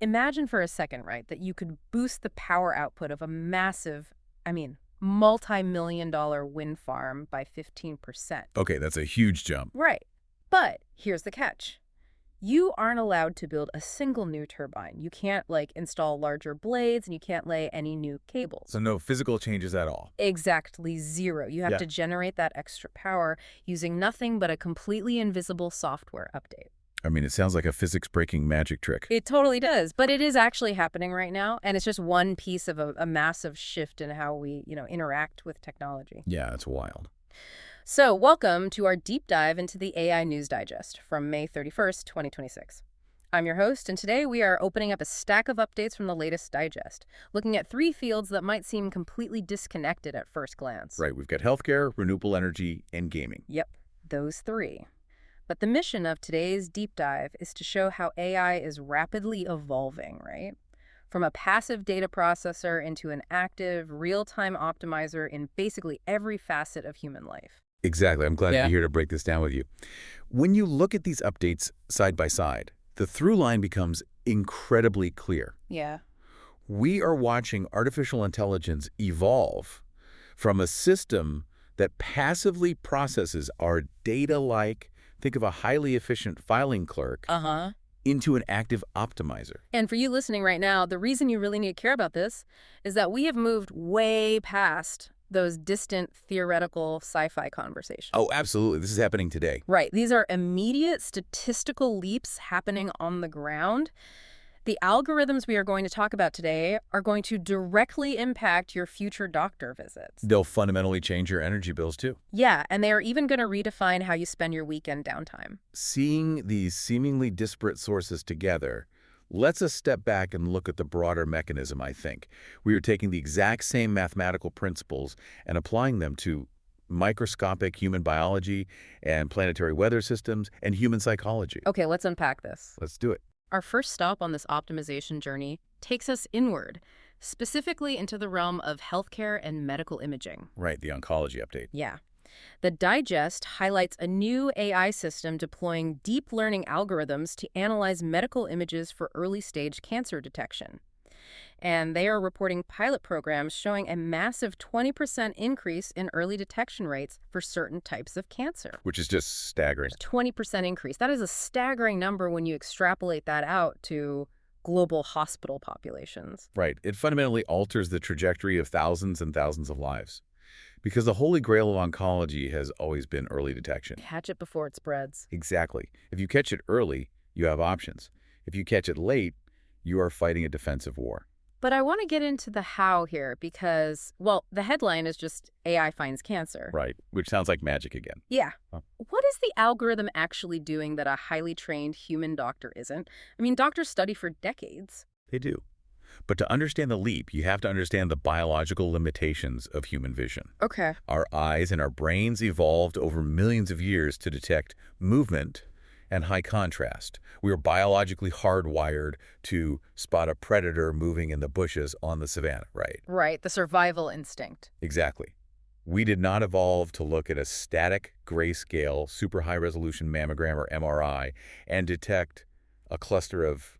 Imagine for a second, right, that you could boost the power output of a massive, multi-million-dollar wind farm by 15%. Okay, that's a huge jump. Right. But here's the catch. You aren't allowed to build a single new turbine. You can't, install larger blades, and you can't lay any new cables. So no physical changes at all. Exactly zero. You have Yeah. to generate that extra power using nothing but a completely invisible software update. I mean, it sounds like a physics-breaking magic trick. It totally does, but it is actually happening right now, and it's just one piece of a massive shift in how we, interact with technology. Yeah, it's wild. So, welcome to our deep dive into the AI News Digest from May 31st, 2026. I'm your host, and today we are opening up a stack of updates from the latest digest, looking at three fields that might seem completely disconnected at first glance. Right, we've got healthcare, renewable energy, and gaming. Yep, those three. But the mission of today's deep dive is to show how AI is rapidly evolving, right? From a passive data processor into an active, real-time optimizer in basically every facet of human life. Exactly. I'm glad to Yeah. be here to break this down with you. When you look at these updates side by side, the through line becomes incredibly clear. Yeah. We are watching artificial intelligence evolve from a system that passively processes our data like, think of a highly efficient filing clerk, Uh-huh. into an active optimizer. And for you listening right now, the reason you really need to care about this is that we have moved way past those distant theoretical sci-fi conversations. Oh, absolutely. This is happening today. Right. These are immediate statistical leaps happening on the ground. The algorithms we are going to talk about today are going to directly impact your future doctor visits. They'll fundamentally change your energy bills too. Yeah, and they are even going to redefine how you spend your weekend downtime. Seeing these seemingly disparate sources together lets us step back and look at the broader mechanism, I think. We are taking the exact same mathematical principles and applying them to microscopic human biology and planetary weather systems and human psychology. Okay, let's unpack this. Let's do it. Our first stop on this optimization journey takes us inward, specifically into the realm of healthcare and medical imaging. Right, the oncology update. Yeah. The digest highlights a new AI system deploying deep learning algorithms to analyze medical images for early-stage cancer detection. And they are reporting pilot programs showing a massive 20% increase in early detection rates for certain types of cancer. Which is just staggering. 20% increase. That is a staggering number when you extrapolate that out to global hospital populations. Right. It fundamentally alters the trajectory of thousands and thousands of lives. Because the holy grail of oncology has always been early detection. Catch it before it spreads. Exactly. If you catch it early, you have options. If you catch it late, you are fighting a defensive war. But I want to get into the how here because, well, the headline is just AI finds cancer. Right. Which sounds like magic again. Yeah. Huh. What is the algorithm actually doing that a highly trained human doctor isn't? I mean, doctors study for decades. They do. But to understand the leap, you have to understand the biological limitations of human vision. Okay. Our eyes and our brains evolved over millions of years to detect movement and high contrast. We are biologically hardwired to spot a predator moving in the bushes on the savanna, right? Right, the survival instinct. Exactly. We did not evolve to look at a static grayscale, super high-resolution mammogram or MRI and detect a cluster of,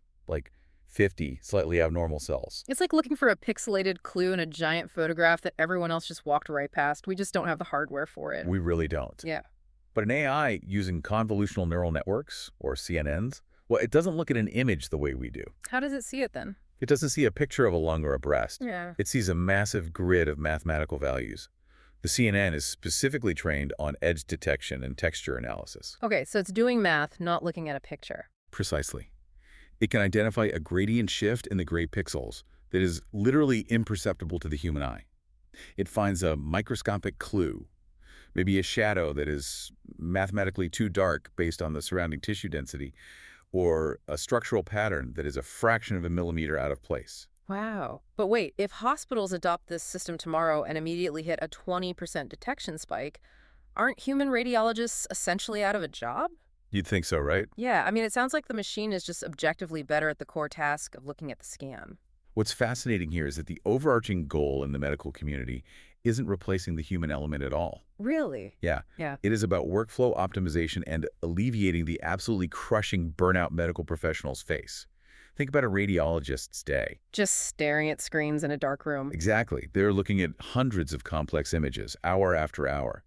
50 slightly abnormal cells. It's like looking for a pixelated clue in a giant photograph that everyone else just walked right past. We just don't have the hardware for it. We really don't. Yeah. But an AI using convolutional neural networks, or CNNs, well, it doesn't look at an image the way we do. How does it see it then? It doesn't see a picture of a lung or a breast. Yeah. It sees a massive grid of mathematical values. The CNN is specifically trained on edge detection and texture analysis. Okay, so it's doing math, not looking at a picture. Precisely. It can identify a gradient shift in the gray pixels that is literally imperceptible to the human eye. It finds a microscopic clue, maybe a shadow that is mathematically too dark based on the surrounding tissue density, or a structural pattern that is a fraction of a millimeter out of place. Wow. But wait, if hospitals adopt this system tomorrow and immediately hit a 20% detection spike, aren't human radiologists essentially out of a job? You'd think so, right? Yeah, I mean, it sounds like the machine is just objectively better at the core task of looking at the scan. What's fascinating here is that the overarching goal in the medical community isn't replacing the human element at all. Really? Yeah. Yeah. It is about workflow optimization and alleviating the absolutely crushing burnout medical professionals face. Think about a radiologist's day. Just staring at screens in a dark room. Exactly. They're looking at hundreds of complex images, hour after hour.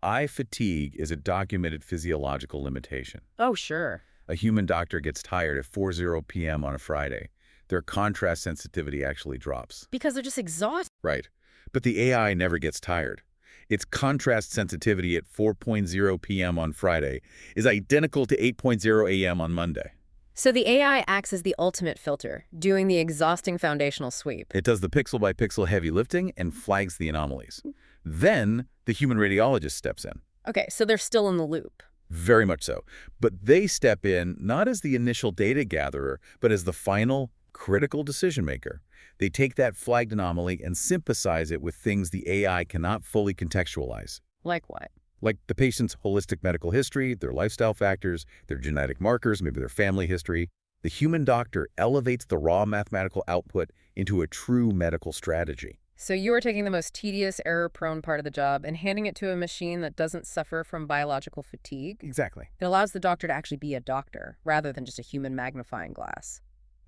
Eye fatigue is a documented physiological limitation. Oh, sure. A human doctor gets tired at 4:00 p.m. on a Friday. Their contrast sensitivity actually drops. Because they're just exhausted. Right. But the AI never gets tired. Its contrast sensitivity at 4:00 p.m. on Friday is identical to 8:00 a.m. on Monday. So the AI acts as the ultimate filter, doing the exhausting foundational sweep. It does the pixel-by-pixel heavy lifting and flags the anomalies. Then the human radiologist steps in. Okay, so they're still in the loop. Very much so. But they step in not as the initial data gatherer, but as the final, critical decision maker. They take that flagged anomaly and synthesize it with things the AI cannot fully contextualize. Like what? Like the patient's holistic medical history, their lifestyle factors, their genetic markers, maybe their family history. The human doctor elevates the raw mathematical output into a true medical strategy. So you are taking the most tedious, error-prone part of the job and handing it to a machine that doesn't suffer from biological fatigue? Exactly. It allows the doctor to actually be a doctor, rather than just a human magnifying glass.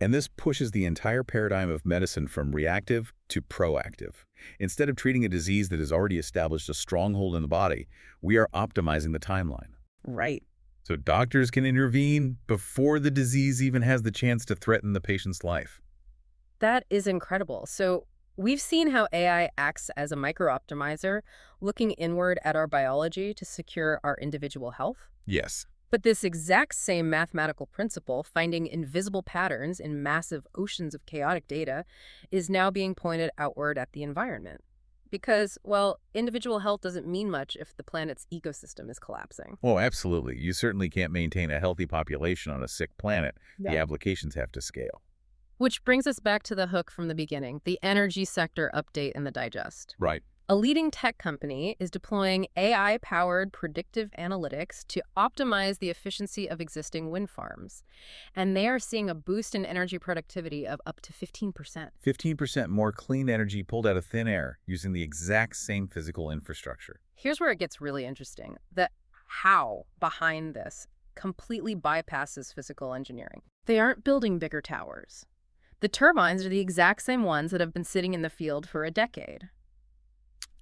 And this pushes the entire paradigm of medicine from reactive to proactive. Instead of treating a disease that has already established a stronghold in the body, we are optimizing the timeline. Right. So doctors can intervene before the disease even has the chance to threaten the patient's life. That is incredible. So we've seen how AI acts as a micro-optimizer, looking inward at our biology to secure our individual health. Yes. But this exact same mathematical principle, finding invisible patterns in massive oceans of chaotic data, is now being pointed outward at the environment. Because, well, individual health doesn't mean much if the planet's ecosystem is collapsing. Oh, absolutely. You certainly can't maintain a healthy population on a sick planet. The applications have to scale. Which brings us back to the hook from the beginning, the energy sector update in the digest. Right. A leading tech company is deploying AI-powered predictive analytics to optimize the efficiency of existing wind farms. And they are seeing a boost in energy productivity of up to 15%. 15% more clean energy pulled out of thin air using the exact same physical infrastructure. Here's where it gets really interesting. The how behind this completely bypasses physical engineering. They aren't building bigger towers. The turbines are the exact same ones that have been sitting in the field for a decade.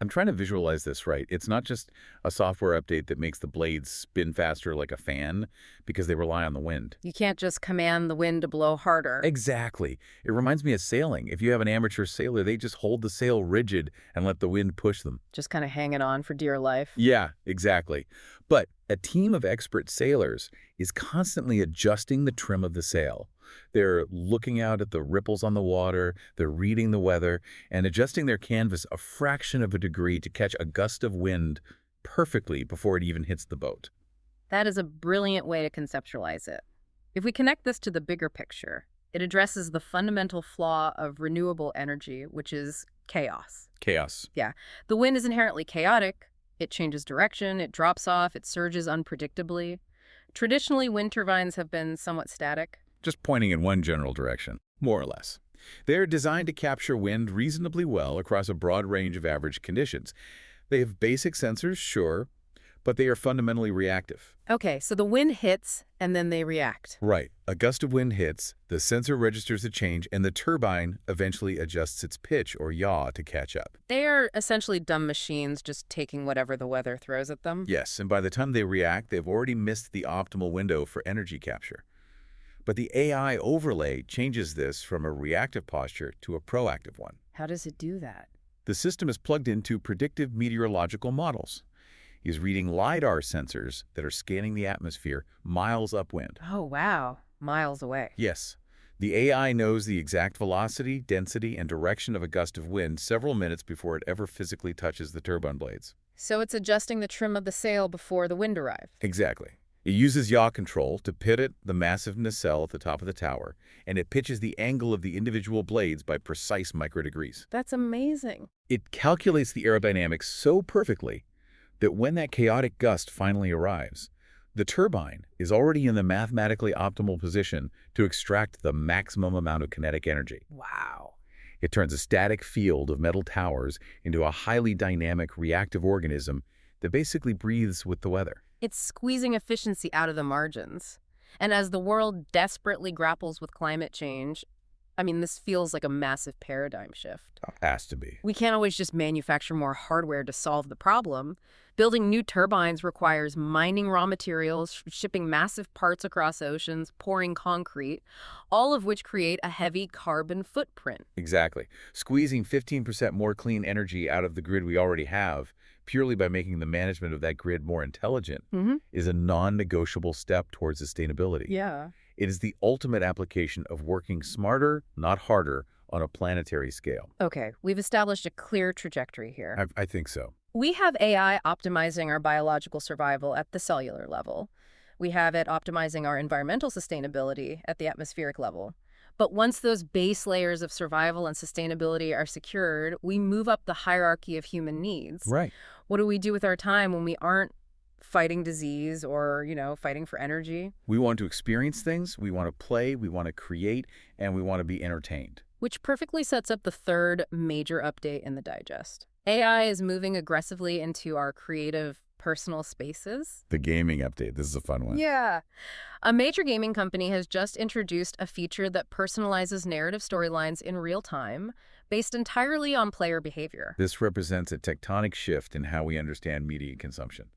I'm trying to visualize this right. It's not just a software update that makes the blades spin faster like a fan because they rely on the wind. You can't just command the wind to blow harder. Exactly. It reminds me of sailing. If you have an amateur sailor, they just hold the sail rigid and let the wind push them. Just kind of hanging on for dear life. Yeah, exactly. But a team of expert sailors is constantly adjusting the trim of the sail. They're looking out at the ripples on the water, they're reading the weather, and adjusting their canvas a fraction of a degree to catch a gust of wind perfectly before it even hits the boat. That is a brilliant way to conceptualize it. If we connect this to the bigger picture, it addresses the fundamental flaw of renewable energy, which is chaos. Chaos. Yeah. The wind is inherently chaotic. It changes direction, it drops off, it surges unpredictably. Traditionally, wind turbines have been somewhat static. Just pointing in one general direction, more or less. They're designed to capture wind reasonably well across a broad range of average conditions. They have basic sensors, sure, but they are fundamentally reactive. Okay, so the wind hits, and then they react. Right. A gust of wind hits, the sensor registers a change, and the turbine eventually adjusts its pitch or yaw to catch up. They are essentially dumb machines just taking whatever the weather throws at them. Yes, and by the time they react, they've already missed the optimal window for energy capture. But the AI overlay changes this from a reactive posture to a proactive one. How does it do that? The system is plugged into predictive meteorological models. He's reading LiDAR sensors that are scanning the atmosphere miles upwind. Oh, wow. Miles away. Yes. The AI knows the exact velocity, density, and direction of a gust of wind several minutes before it ever physically touches the turbine blades. So it's adjusting the trim of the sail before the wind arrives. Exactly. It uses yaw control to pivot the massive nacelle at the top of the tower, and it pitches the angle of the individual blades by precise microdegrees. That's amazing. It calculates the aerodynamics so perfectly that when that chaotic gust finally arrives, the turbine is already in the mathematically optimal position to extract the maximum amount of kinetic energy. Wow. It turns a static field of metal towers into a highly dynamic reactive organism that basically breathes with the weather. It's squeezing efficiency out of the margins. And as the world desperately grapples with climate change, I mean, this feels like a massive paradigm shift. Has to be. We can't always just manufacture more hardware to solve the problem. Building new turbines requires mining raw materials, shipping massive parts across oceans, pouring concrete, all of which create a heavy carbon footprint. Exactly. Squeezing 15% more clean energy out of the grid we already have, purely by making the management of that grid more intelligent, is a non-negotiable step towards sustainability. Yeah. It is the ultimate application of working smarter, not harder, on a planetary scale. Okay, we've established a clear trajectory here. I think so. We have AI optimizing our biological survival at the cellular level. We have it optimizing our environmental sustainability at the atmospheric level. But once those base layers of survival and sustainability are secured, we move up the hierarchy of human needs. Right. What do we do with our time when we aren't fighting disease or, fighting for energy? We want to experience things, we want to play, we want to create, and we want to be entertained. Which perfectly sets up the third major update in the digest. AI is moving aggressively into our creative personal spaces. The gaming update. This is a fun one. Yeah. A major gaming company has just introduced a feature that personalizes narrative storylines in real time, based entirely on player behavior. This represents a tectonic shift in how we understand media consumption.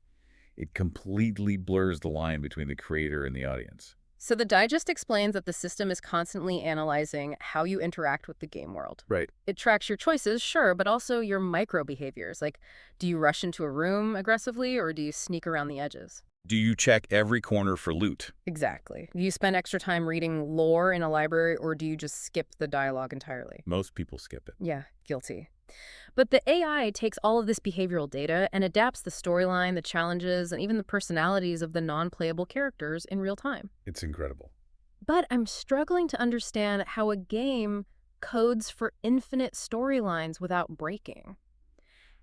It completely blurs the line between the creator and the audience. So the digest explains that the system is constantly analyzing how you interact with the game world. Right. It tracks your choices, sure, but also your micro behaviors. Like, do you rush into a room aggressively or do you sneak around the edges? Do you check every corner for loot? Exactly. Do you spend extra time reading lore in a library or do you just skip the dialogue entirely? Most people skip it. Yeah, guilty. But the AI takes all of this behavioral data and adapts the storyline, the challenges, and even the personalities of the non-playable characters in real time. It's incredible. But I'm struggling to understand how a game codes for infinite storylines without breaking.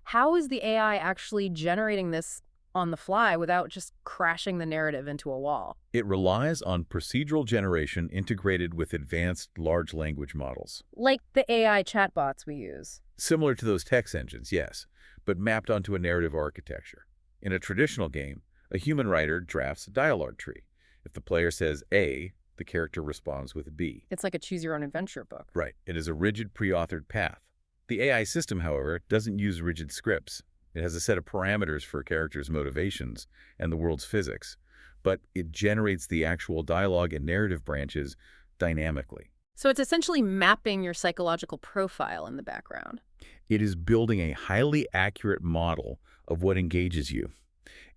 How is the AI actually generating this on the fly without just crashing the narrative into a wall? It relies on procedural generation integrated with advanced large language models. Like the AI chatbots we use. Similar to those text engines, yes, but mapped onto a narrative architecture. In a traditional game, a human writer drafts a dialogue tree. If the player says A, the character responds with B. It's like a choose-your-own-adventure book. Right. It is a rigid pre-authored path. The AI system, however, doesn't use rigid scripts. It has a set of parameters for a character's motivations and the world's physics, but it generates the actual dialogue and narrative branches dynamically. So it's essentially mapping your psychological profile in the background. It is building a highly accurate model of what engages you.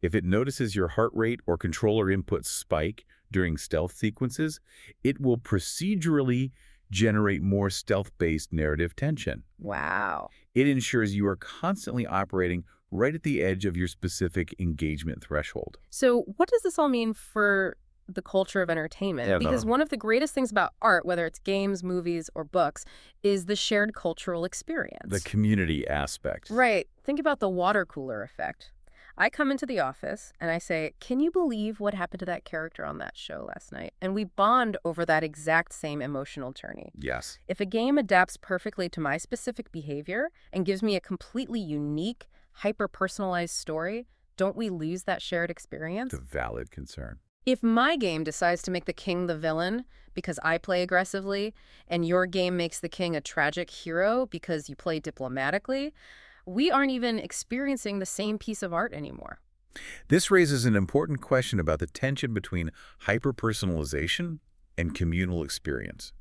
If it notices your heart rate or controller inputs spike during stealth sequences, it will procedurally generate more stealth-based narrative tension. Wow. It ensures you are constantly operating right at the edge of your specific engagement threshold. So what does this all mean for the culture of entertainment? Yeah, Because one of the greatest things about art, whether it's games, movies, or books, is the shared cultural experience. The community aspect. Right. Think about the water cooler effect. I come into the office and I say, can you believe what happened to that character on that show last night? And we bond over that exact same emotional journey. Yes. If a game adapts perfectly to my specific behavior and gives me a completely unique, hyper-personalized story, don't we lose that shared experience? It's a valid concern. If my game decides to make the king the villain because I play aggressively, and your game makes the king a tragic hero because you play diplomatically, we aren't even experiencing the same piece of art anymore. This raises an important question about the tension between hyper-personalization and communal experience.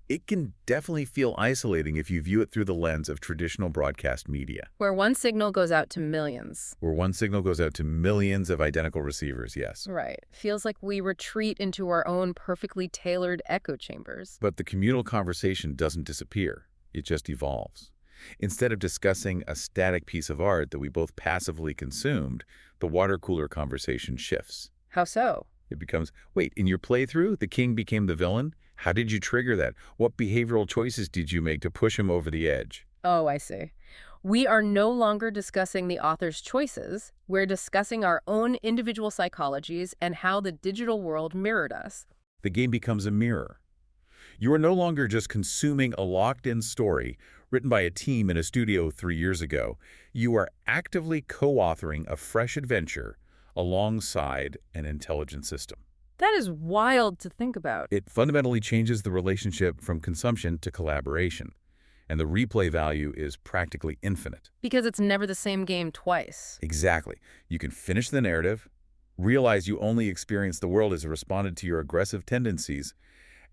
It can definitely feel isolating if you view it through the lens of traditional broadcast media. Where one signal goes out to millions. Where one signal goes out to millions of identical receivers, yes. Right. Feels like we retreat into our own perfectly tailored echo chambers. But the communal conversation doesn't disappear. It just evolves. Instead of discussing a static piece of art that we both passively consumed, the water cooler conversation shifts. How so? It becomes, wait, in your playthrough, the king became the villain? How did you trigger that? What behavioral choices did you make to push him over the edge? Oh, I see. We are no longer discussing the author's choices. We're discussing our own individual psychologies and how the digital world mirrored us. The game becomes a mirror. You are no longer just consuming a locked-in story written by a team in a studio 3 years ago. You are actively co-authoring a fresh adventure alongside an intelligent system. That is wild to think about. It fundamentally changes the relationship from consumption to collaboration, and the replay value is practically infinite. Because it's never the same game twice. Exactly. You can finish the narrative, realize you only experienced the world as it responded to your aggressive tendencies,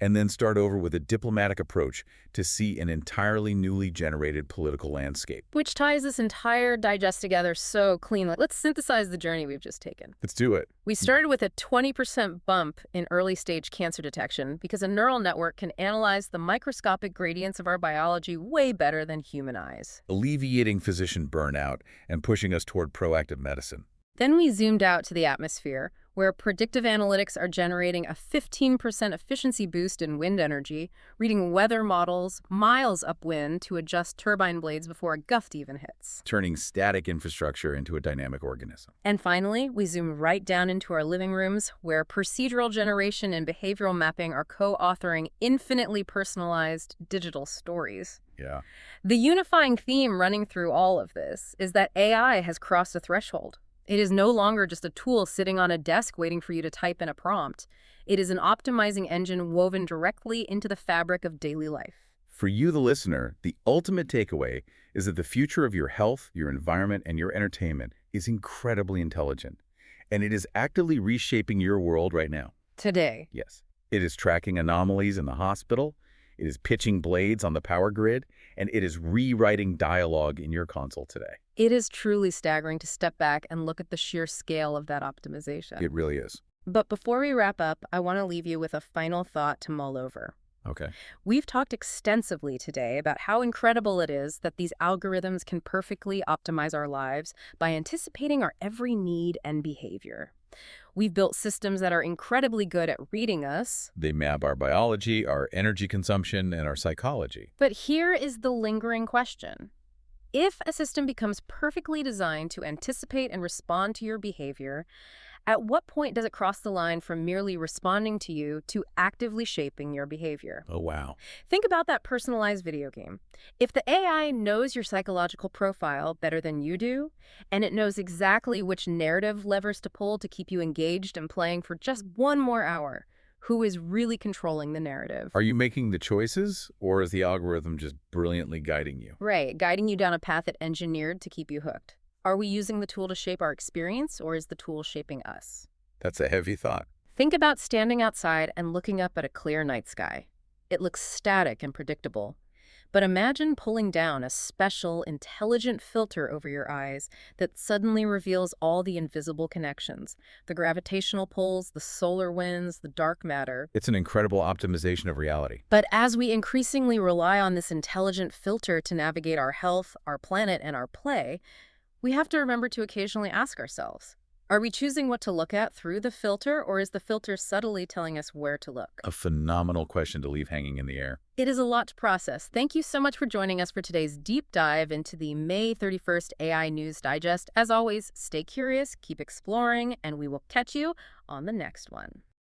and then start over with a diplomatic approach to see an entirely newly generated political landscape. Which ties this entire digest together so cleanly. Let's synthesize the journey we've just taken. Let's do it. We started with a 20% bump in early-stage cancer detection because a neural network can analyze the microscopic gradients of our biology way better than human eyes. Alleviating physician burnout and pushing us toward proactive medicine. Then we zoomed out to the atmosphere, where predictive analytics are generating a 15% efficiency boost in wind energy, reading weather models miles upwind to adjust turbine blades before a gust even hits. Turning static infrastructure into a dynamic organism. And finally, we zoom right down into our living rooms, where procedural generation and behavioral mapping are co-authoring infinitely personalized digital stories. Yeah. The unifying theme running through all of this is that AI has crossed a threshold. It is no longer just a tool sitting on a desk waiting for you to type in a prompt. It is an optimizing engine woven directly into the fabric of daily life. For you, the listener, the ultimate takeaway is that the future of your health, your environment, and your entertainment is incredibly intelligent, and it is actively reshaping your world right now. Today. Yes. It is tracking anomalies in the hospital, it is pitching blades on the power grid, and it is rewriting dialogue in your console today. It is truly staggering to step back and look at the sheer scale of that optimization. It really is. But before we wrap up, I want to leave you with a final thought to mull over. Okay. We've talked extensively today about how incredible it is that these algorithms can perfectly optimize our lives by anticipating our every need and behavior. We've built systems that are incredibly good at reading us. They map our biology, our energy consumption, and our psychology. But here is the lingering question. If a system becomes perfectly designed to anticipate and respond to your behavior, at what point does it cross the line from merely responding to you to actively shaping your behavior? Oh, wow. Think about that personalized video game. If the AI knows your psychological profile better than you do, and it knows exactly which narrative levers to pull to keep you engaged and playing for just one more hour, who is really controlling the narrative? Are you making the choices, or is the algorithm just brilliantly guiding you? Right, guiding you down a path it engineered to keep you hooked. Are we using the tool to shape our experience, or is the tool shaping us? That's a heavy thought. Think about standing outside and looking up at a clear night sky. It looks static and predictable. But imagine pulling down a special, intelligent filter over your eyes that suddenly reveals all the invisible connections, the gravitational pulls, the solar winds, the dark matter. It's an incredible optimization of reality. But as we increasingly rely on this intelligent filter to navigate our health, our planet, and our play, we have to remember to occasionally ask ourselves, are we choosing what to look at through the filter, or is the filter subtly telling us where to look? A phenomenal question to leave hanging in the air. It is a lot to process. Thank you so much for joining us for today's deep dive into the May 31st AI News Digest. As always, stay curious, keep exploring, and we will catch you on the next one.